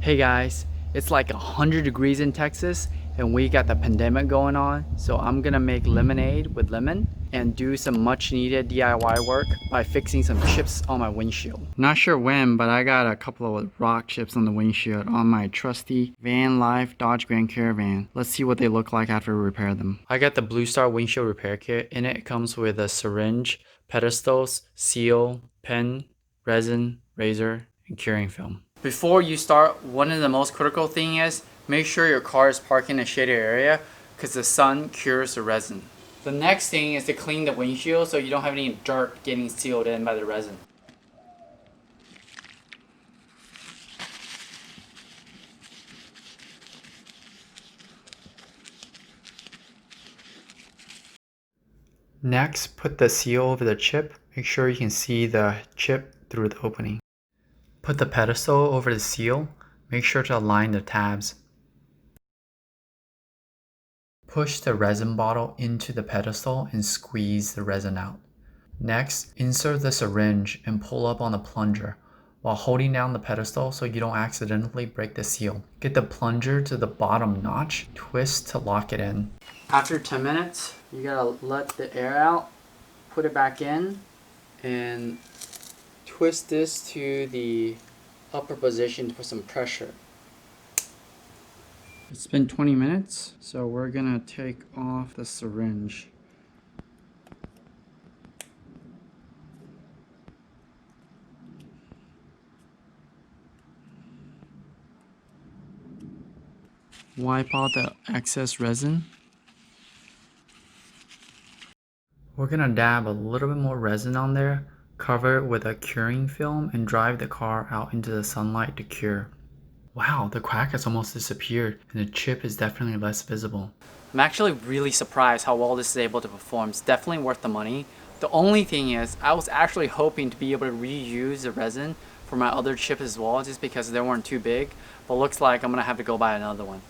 Hey guys, it's like 100 degrees in Texas and we got the pandemic going on, so I'm gonna make lemonade with lemon and do some much needed DIY work by fixing some chips on my windshield. Not sure when, but I got a couple of rock chips on the windshield on my trusty Van Life Dodge Grand Caravan. Let's see what they look like after we repair them. I got the Blue Star windshield repair kit. In it comes with a syringe, pedestals, seal, pen, resin, razor, and curing film. Before you start, one of the most critical thing is make sure your car is parked in a shaded area because the sun cures the resin. The next thing is to clean the windshield so you don't have any dirt getting sealed in by the resin. Next, put the seal over the chip. Make sure you can see the chip through the opening. Put the pedestal over the seal. Make sure to align the tabs. Push the resin bottle into the pedestal and squeeze the resin out. Next, insert the syringe and pull up on the plunger while holding down the pedestal so you don't accidentally break the seal. Get the plunger to the bottom notch, twist to lock it in. After 10 minutes, you gotta let the air out, put it back in, and twist this to the upper position to put some pressure. It's been 20 minutes, so we're gonna take off the syringe. Wipe out the excess resin. We're gonna dab a little bit more resin on there, cover it with a curing film, and drive the car out into the sunlight to cure. Wow, the crack has almost disappeared and the chip is definitely less visible. I'm actually really surprised how well this is able to perform. It's definitely worth the money. The only thing is, I was actually hoping to be able to reuse the resin for my other chips as well, just because they weren't too big, but looks like I'm gonna have to go buy another one.